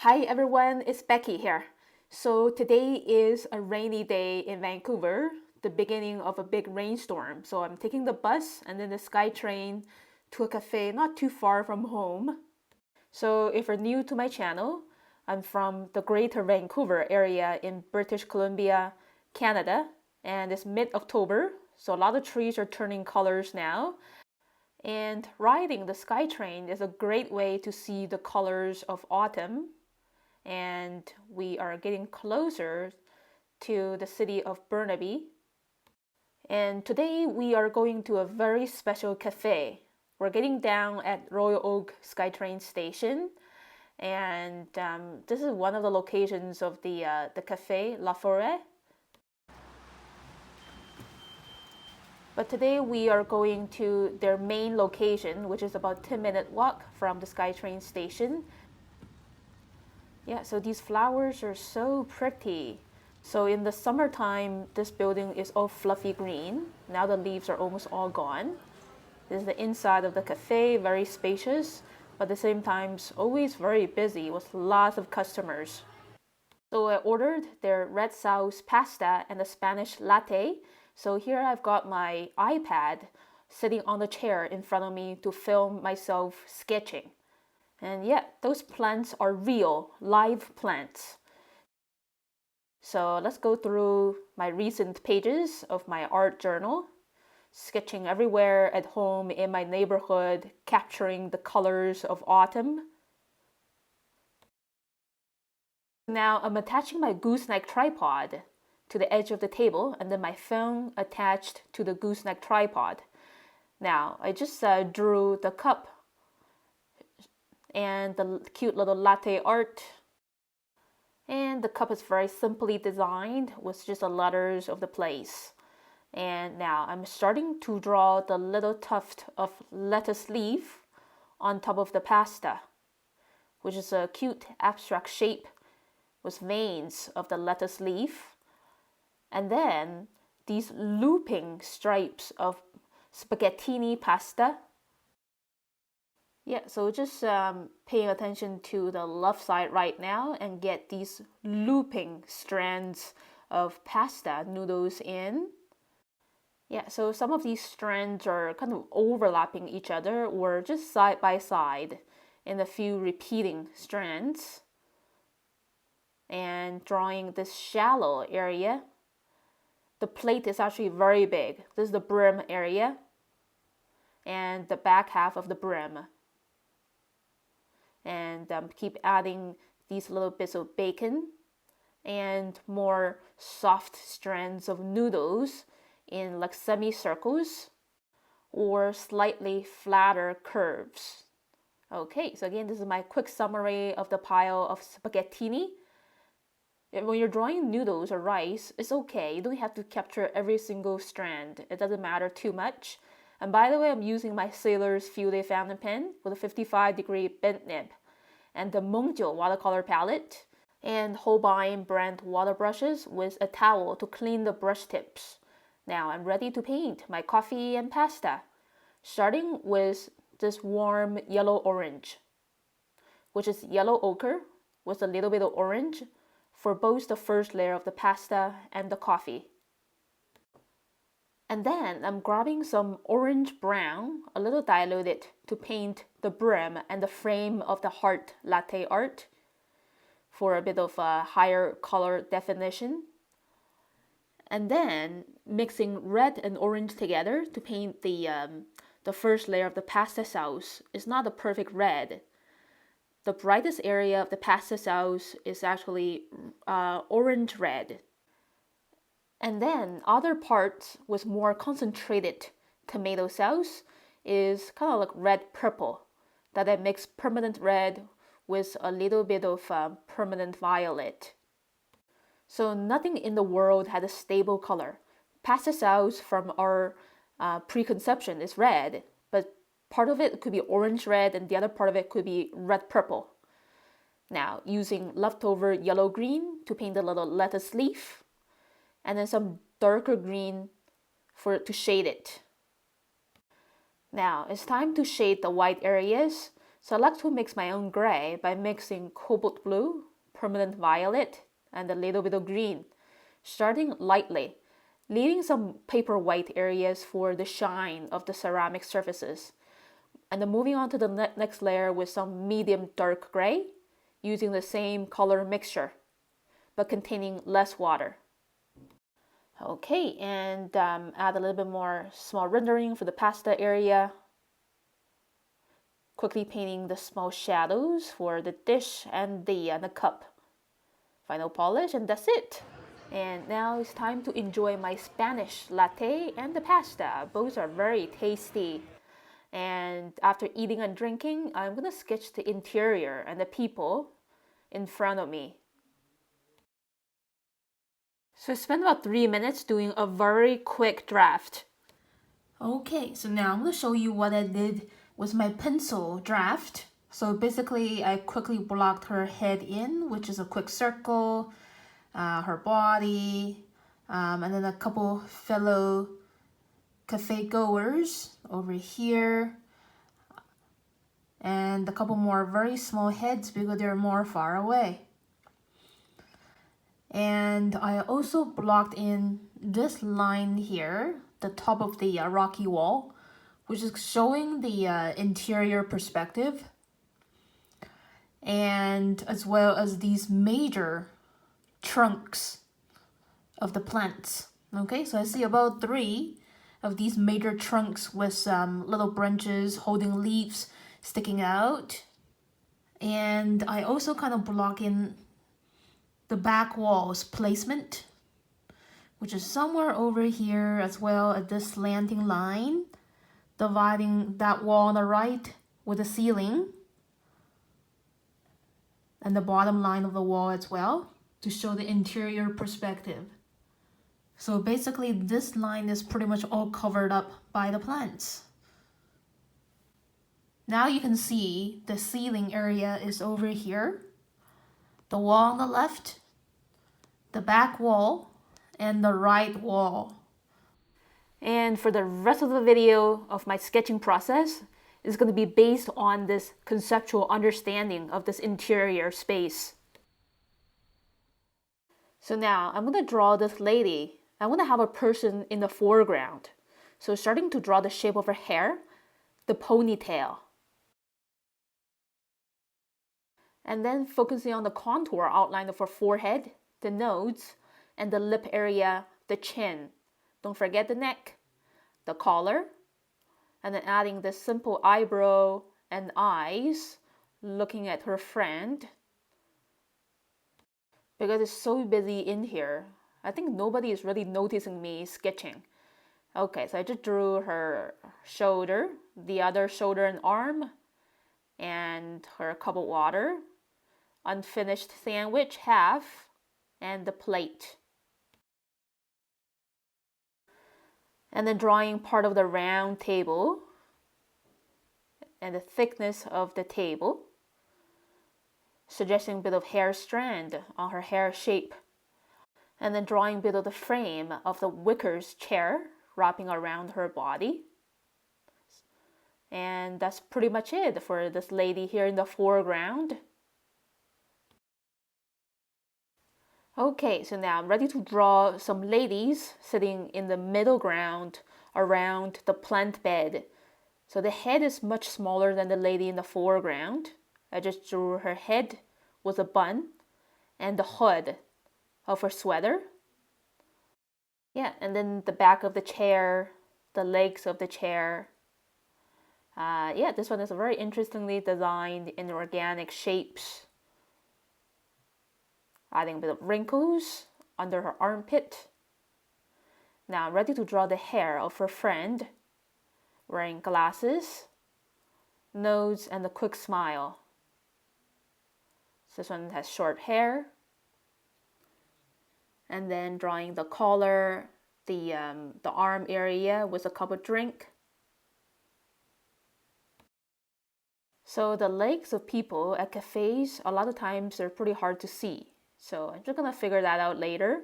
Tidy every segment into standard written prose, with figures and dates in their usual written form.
Hi everyone, it's Becky here. So today is a rainy day in Vancouver, the beginning of a big rainstorm. So I'm taking the bus and then the SkyTrain to a cafe not too far from home. So if you're new to my channel, I'm from the Greater Vancouver area in British Columbia, Canada, and it's mid-October, so a lot of trees are turning colors now. And riding the SkyTrain is a great way to see the colors of autumn. And we are getting closer to the city of Burnaby. And today we are going to a very special cafe. We're getting down at Royal Oak SkyTrain station, and this is one of the locations of the cafe La Forêt. But today we are going to their main location, which is about 10-minute walk from the SkyTrain station. Yeah, so these flowers are so pretty. So in the summertime, this building is all fluffy green. Now the leaves are almost all gone. This is the inside of the cafe, very spacious, but at the same time, always very busy with lots of customers. So I ordered their red sauce pasta and the Spanish latte. So here I've got my iPad sitting on the chair in front of me to film myself sketching. And yeah, those plants are real, live plants. So let's go through my recent pages of my art journal, sketching everywhere at home in my neighborhood, capturing the colors of autumn. Now I'm attaching my gooseneck tripod to the edge of the table and then my phone attached to the gooseneck tripod. Now I just drew the cup and the cute little latte art. And the cup is very simply designed with just the letters of the place. And now I'm starting to draw the little tuft of lettuce leaf on top of the pasta, which is a cute abstract shape with veins of the lettuce leaf. And then these looping stripes of spaghettini pasta. Yeah, so just paying attention to the left side right now and get these looping strands of pasta noodles in. Yeah, so some of these strands are kind of overlapping each other or just side by side in a few repeating strands. And drawing this shallow area. The plate is actually very big. This is the brim area and the back half of the brim. And keep adding these little bits of bacon and more soft strands of noodles in like semicircles or slightly flatter curves. Okay, so again, this is my quick summary of the pile of spaghettini. When you're drawing noodles or rice, it's okay. You don't have to capture every single strand. It doesn't matter too much. And by the way, I'm using my Sailor's Fude fountain pen with a 55-degree bent nib and the Mungyo watercolor palette and Holbein brand water brushes with a towel to clean the brush tips. Now I'm ready to paint my coffee and pasta, starting with this warm yellow-orange, which is yellow ochre with a little bit of orange for both the first layer of the pasta and the coffee. And then I'm grabbing some orange brown, a little diluted, to paint the brim and the frame of the heart latte art for a bit of a higher color definition. And then mixing red and orange together to paint the first layer of the pasta sauce. It's not a perfect red. The brightest area of the pasta sauce is actually orange red. And then other parts with more concentrated tomato sauce is kind of like red purple that I mix permanent red with a little bit of permanent violet. So nothing in the world had a stable color. Pasta sauce from our preconception is red, but part of it could be orange red and the other part of it could be red purple. Now using leftover yellow green to paint a little lettuce leaf, and then some darker green to shade it. Now it's time to shade the white areas. So I like to mix my own gray by mixing cobalt blue, permanent violet, and a little bit of green, starting lightly, leaving some paper white areas for the shine of the ceramic surfaces, and then moving on to the next layer with some medium dark gray, using the same color mixture, but containing less water. Okay, and add a little bit more small rendering for the pasta area. Quickly painting the small shadows for the dish and the cup. Final polish, and that's it. And now it's time to enjoy my Spanish latte and the pasta. Both are very tasty. And after eating and drinking, I'm gonna sketch the interior and the people in front of me. So I spent about 3 minutes doing a very quick draft. Okay, so now I'm gonna show you what I did with my pencil draft. So basically, I quickly blocked her head in, which is a quick circle, her body, and then a couple fellow cafe-goers over here, and a couple more very small heads because they're more far away. And I also blocked in this line here, the top of the rocky wall, which is showing the interior perspective, and as well as these major trunks of the plants. Okay, so I see about 3 of these major trunks with some little branches holding leaves sticking out. And I also kind of block in the back wall's placement, which is somewhere over here, as well as this slanting line dividing that wall on the right with the ceiling, and the bottom line of the wall as well, to show the interior perspective. So basically this line is pretty much all covered up by the plants. Now you can see the ceiling area is over here, the wall on the left, the back wall, and the right wall. And for the rest of the video of my sketching process is going to be based on this conceptual understanding of this interior space. So now I'm going to draw this lady. I want to have a person in the foreground. So starting to draw the shape of her hair, the ponytail. And then focusing on the contour outline of her forehead, the nose, and the lip area, the chin. Don't forget the neck, the collar, and then adding the simple eyebrow and eyes, looking at her friend. Because it's so busy in here, I think nobody is really noticing me sketching. Okay, so I just drew her shoulder, the other shoulder and arm, and her cup of water, unfinished sandwich half, and the plate. And then drawing part of the round table and the thickness of the table, suggesting a bit of hair strand on her hair shape. And then drawing a bit of the frame of the wicker's chair wrapping around her body. And that's pretty much it for this lady here in the foreground. Okay, so now I'm ready to draw some ladies sitting in the middle ground around the plant bed. So the head is much smaller than the lady in the foreground. I just drew her head with a bun and the hood of her sweater. Yeah, and then the back of the chair, the legs of the chair. Yeah, this one is very interestingly designed in organic shapes. Adding a bit of wrinkles under her armpit. Now I'm ready to draw the hair of her friend, wearing glasses, nose, and a quick smile. This one has short hair. And then drawing the collar, the arm area with a cup of drink. So the legs of people at cafes, a lot of times they're pretty hard to see. So I'm just gonna figure that out later.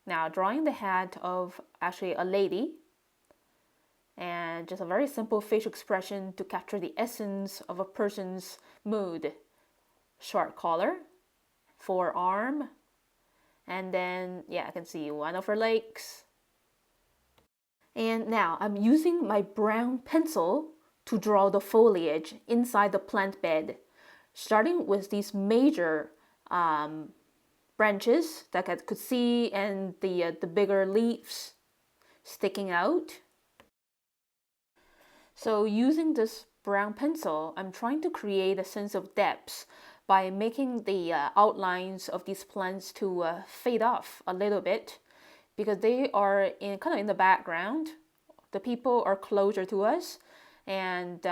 Now drawing the hat of actually a lady. and just a very simple facial expression to capture the essence of a person's mood. Short collar, forearm, and then I can see one of her legs. And now I'm using my brown pencil to draw the foliage inside the plant bed, starting with these major branches that I could see, and the bigger leaves sticking out. So using this brown pencil, I'm trying to create a sense of depth by making the outlines of these plants to fade off a little bit, because they are kind of in the background. The people are closer to us, and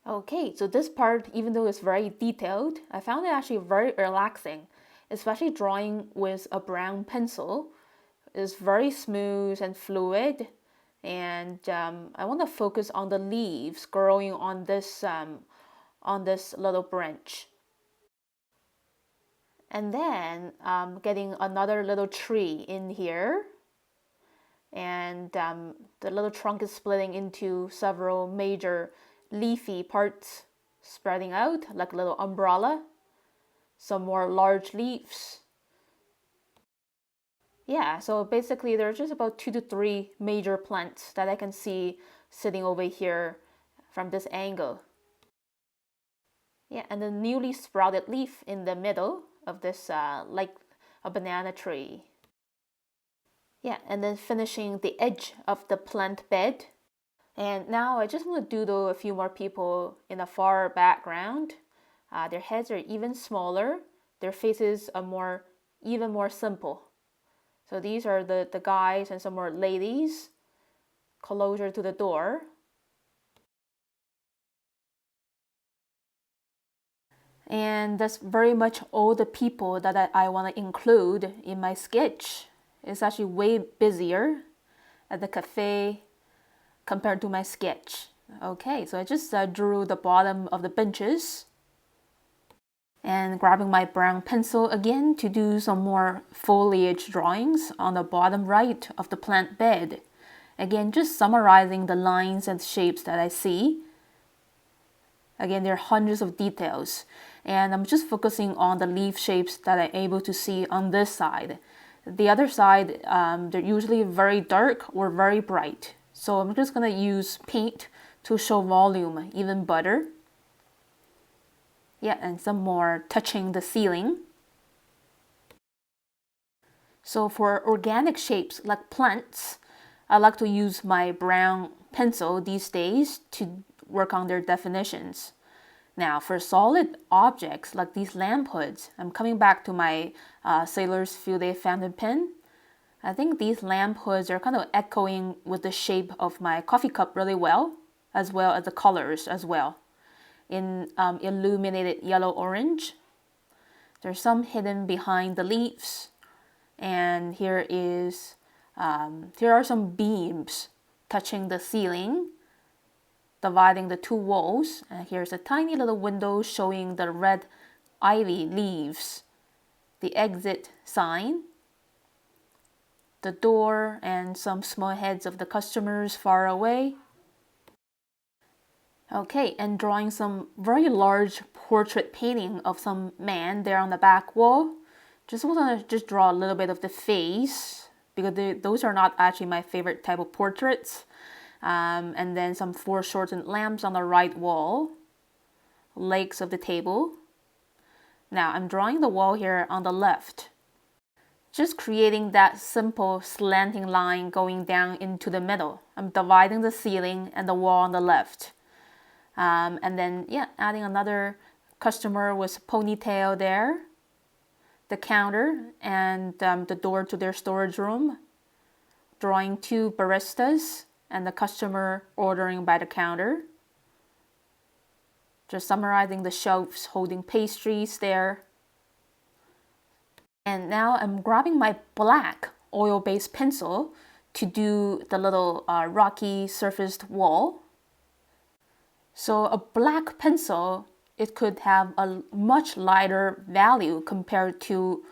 Okay, so this part, even though it's very detailed, I found it actually very relaxing, especially drawing with a brown pencil. It's very smooth and fluid, and I want to focus on the leaves growing on this little branch. And then getting another little tree in here, and the little trunk is splitting into several major leafy parts spreading out like a little umbrella, some more large leaves. So basically there's just about 2 to 3 major plants that I can see sitting over here from this angle. And the newly sprouted leaf in the middle of this like a banana tree. And then finishing the edge of the plant bed. And now I just want to doodle a few more people in the far background. Their heads are even smaller. Their faces are even more simple. So these are the guys and some more ladies closer to the door. And that's very much all the people that I want to include in my sketch. It's actually way busier at the cafe compared to my sketch. Okay, so I just drew the bottom of the benches, and grabbing my brown pencil again to do some more foliage drawings on the bottom right of the plant bed. Again, just summarizing the lines and shapes that I see. Again, there are hundreds of details, and I'm just focusing on the leaf shapes that I'm able to see on this side. The other side, they're usually very dark or very bright. So I'm just going to use paint to show volume even better. And some more touching the ceiling. So for organic shapes like plants, I like to use my brown pencil these days to work on their definitions. Now for solid objects like these lamp hoods, I'm coming back to my Sailor's Fude fountain pen. I think these lamp hoods are kind of echoing with the shape of my coffee cup really well as the colors as well. In illuminated yellow-orange. There's some hidden behind the leaves. And here are some beams touching the ceiling, dividing the two walls. And here's a tiny little window showing the red ivy leaves, the exit sign, the door, and some small heads of the customers far away. Okay, and drawing some very large portrait painting of some man there on the back wall. Just want to draw a little bit of the face, because those are not actually my favorite type of portraits. And then some foreshortened lamps on the right wall, legs of the table. Now I'm drawing the wall here on the left. Just creating that simple slanting line going down into the middle. I'm dividing the ceiling and the wall on the left. And then, adding another customer with ponytail there, the counter, and the door to their storage room, drawing 2 baristas and the customer ordering by the counter. Just summarizing the shelves holding pastries there. And now I'm grabbing my black oil-based pencil to do the little rocky surfaced wall. So a black pencil, it could have a much lighter value compared to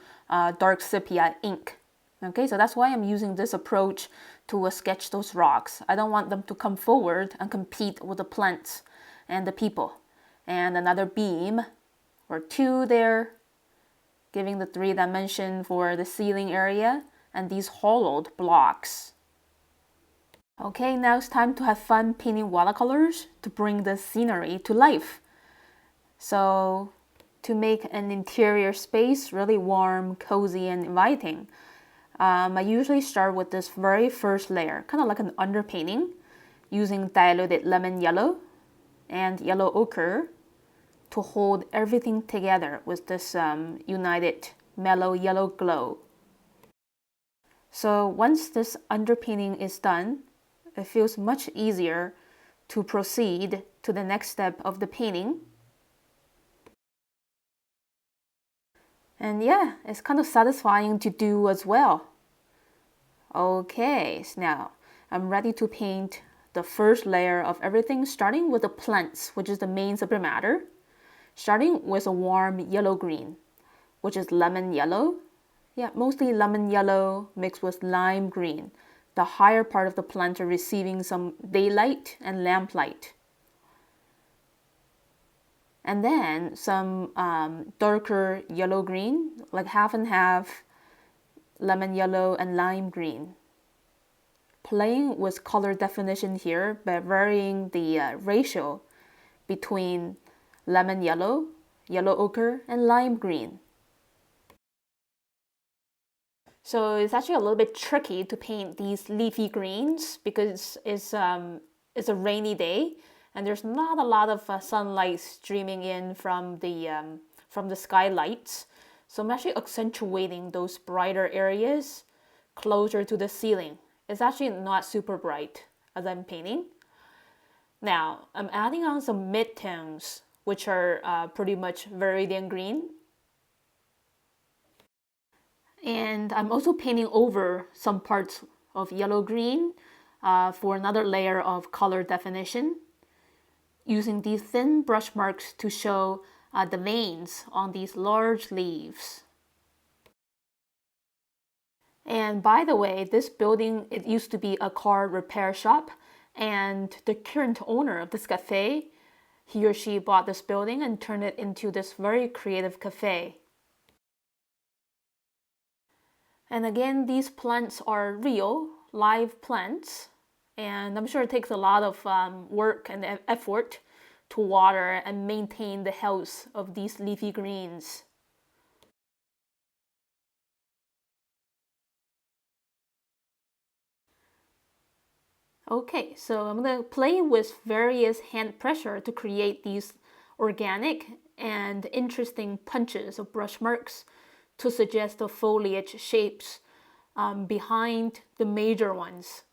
dark sepia ink. Okay, so that's why I'm using this approach to sketch those rocks. I don't want them to come forward and compete with the plants and the people. And another beam or two there, giving the 3 dimension for the ceiling area and these hollowed blocks. Okay, now it's time to have fun painting watercolors to bring the scenery to life. So to make an interior space really warm, cozy, and inviting, I usually start with this very first layer, kind of like an underpainting, using diluted lemon yellow and yellow ochre to hold everything together with this united mellow yellow glow. So once this underpainting is done, it feels much easier to proceed to the next step of the painting. And yeah, it's kind of satisfying to do as well. Okay, so now I'm ready to paint the first layer of everything, starting with the plants, which is the main subject matter, starting with a warm yellow-green, which is lemon yellow. Yeah, mostly lemon yellow mixed with lime green. The higher part of the plant are receiving some daylight and lamplight. And then some darker yellow-green, like half and half lemon yellow and lime green. Playing with color definition here by varying the ratio between lemon yellow, yellow ochre, and lime green. So it's actually a little bit tricky to paint these leafy greens because it's a rainy day and there's not a lot of sunlight streaming in from the skylights. So I'm actually accentuating those brighter areas closer to the ceiling. It's actually not super bright as I'm painting. Now I'm adding on some midtones, which are pretty much viridian green. And I'm also painting over some parts of yellow-green for another layer of color definition, using these thin brush marks to show the veins on these large leaves. And by the way, this building, it used to be a car repair shop, and the current owner of this cafe, he or she bought this building and turned it into this very creative cafe. And again, these plants are real, live plants. And I'm sure it takes a lot of work and effort to water and maintain the health of these leafy greens. Okay, so I'm going to play with various hand pressure to create these organic and interesting punches of brush marks to suggest the foliage shapes behind the major ones.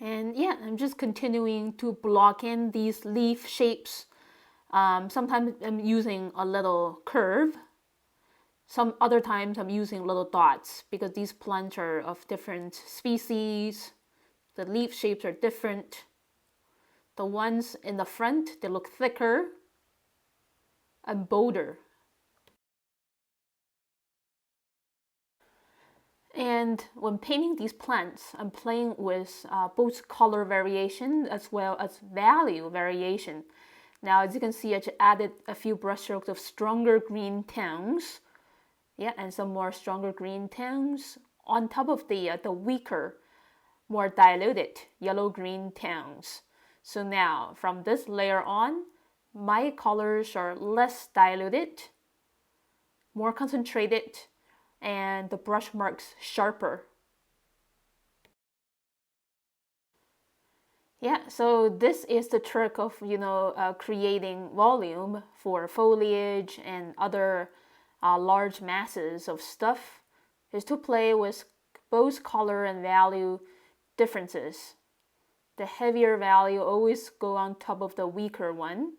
And yeah, I'm just continuing to block in these leaf shapes. Sometimes I'm using a little curve. Some other times I'm using little dots because these plants are of different species. The leaf shapes are different. The ones in the front, they look thicker and bolder. And when painting these plants, I'm playing with both color variation as well as value variation. Now, as you can see, I just added a few brushstrokes of stronger green tones. Yeah, and some more stronger green tones on top of the weaker, more diluted yellow-green tones. So now, from this layer on, my colors are less diluted, more concentrated, and the brush marks sharper. Yeah, so this is the trick of creating volume for foliage and other large masses of stuff, is to play with both color and value differences. The heavier value always go on top of the weaker one.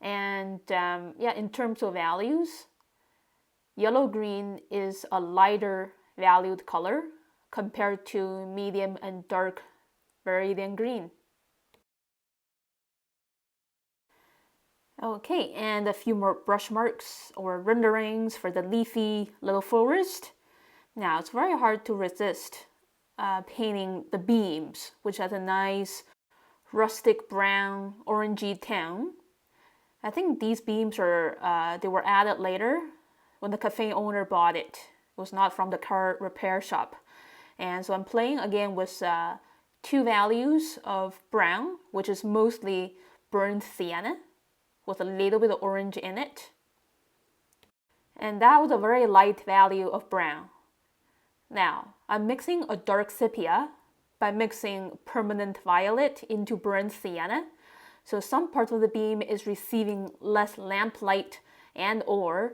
And yeah, in terms of values, yellow-green is a lighter valued color compared to medium and dark viridian green. Okay, and a few more brush marks or renderings for the leafy little forest. Now, it's very hard to resist painting the beams, which has a nice rustic brown, orangey tone. I think these beams they were added later when the cafe owner bought it. It was not from the car repair shop. And so I'm playing again with two values of brown, which is mostly burnt sienna with a little bit of orange in it. And that was a very light value of brown. Now, I'm mixing a dark sepia by mixing permanent violet into burnt sienna. So some parts of the beam is receiving less lamplight and or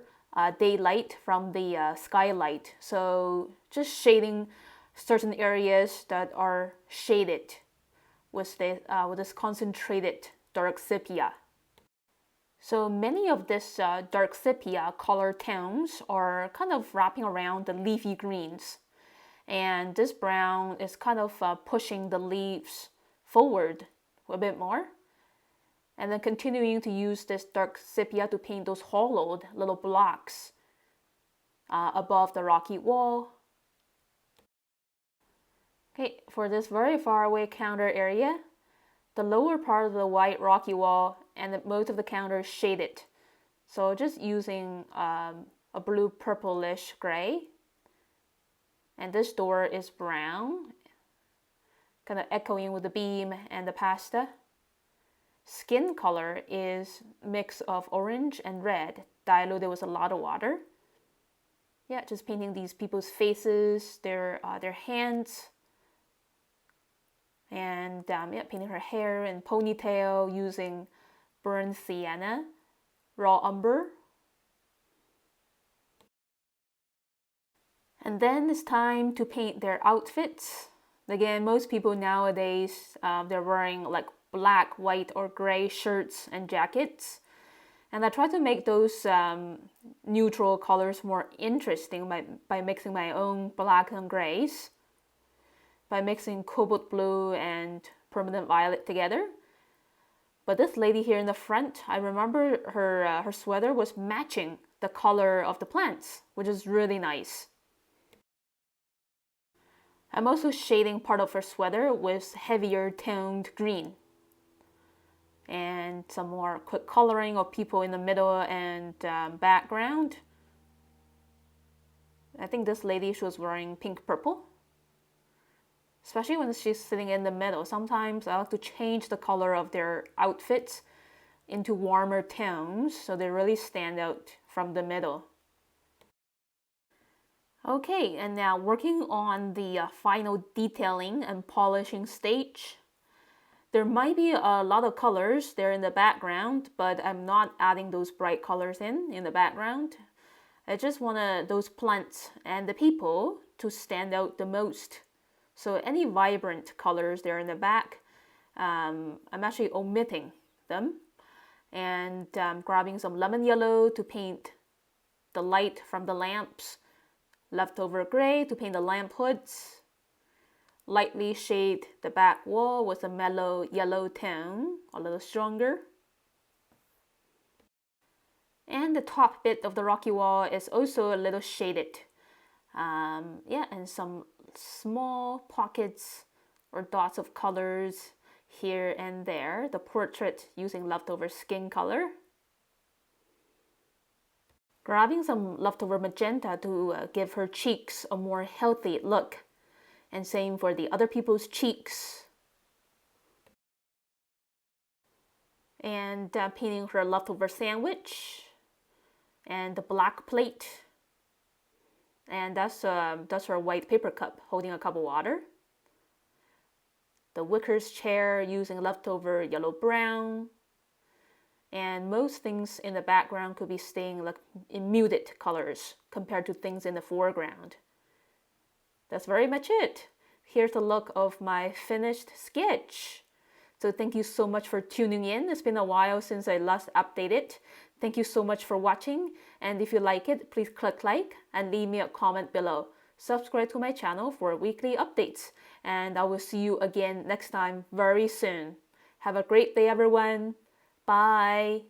daylight from the skylight. So just shading certain areas that are shaded with this concentrated dark sepia. So many of this dark sepia color tones are kind of wrapping around the leafy greens. And this brown is kind of pushing the leaves forward a bit more. And then continuing to use this dark sepia to paint those hollowed little blocks above the rocky wall. Okay, for this very far away counter area, the lower part of the white rocky wall and most of the counter is shaded. So just using a blue purplish gray. And this door is brown, kind of echoing with the beam and the pasta. Skin color is mix of orange and red, diluted with a lot of water. Yeah, just painting these people's faces, their hands, and painting her hair and ponytail using burnt sienna, raw umber. And then it's time to paint their outfits. Again, most people nowadays, they're wearing like black, white, or gray shirts and jackets. And I try to make those neutral colors more interesting by mixing my own black and grays, by mixing cobalt blue and permanent violet together. But this lady here in the front, I remember her sweater was matching the color of the plants, which is really nice. I'm also shading part of her sweater with heavier toned green. And some more quick coloring of people in the middle and background. I think this lady, she was wearing pink purple. Especially when she's sitting in the middle. Sometimes I like to change the color of their outfits into warmer tones so they really stand out from the middle. Okay, and now working on the final detailing and polishing stage. There might be a lot of colors there in the background, but I'm not adding those bright colors in the background. I just want those plants and the people to stand out the most. So any vibrant colors there in the back, I'm actually omitting them. And grabbing some lemon yellow to paint the light from the lamps. Leftover gray to paint the lamp hoods. Lightly shade the back wall with a mellow yellow tone, a little stronger. And the top bit of the rocky wall is also a little shaded. And some small pockets or dots of colors here and there. The portrait using leftover skin color. Grabbing some leftover magenta to give her cheeks a more healthy look. And same for the other people's cheeks. And painting her leftover sandwich. And the black plate. And that's her white paper cup holding a cup of water. The wicker's chair using leftover yellow brown. And most things in the background could be staying like in muted colors compared to things in the foreground. That's very much it. Here's the look of my finished sketch. So thank you so much for tuning in. It's been a while since I last updated. Thank you so much for watching. And if you like it, please click like and leave me a comment below. Subscribe to my channel for weekly updates. And I will see you again next time very soon. Have a great day, everyone. Bye.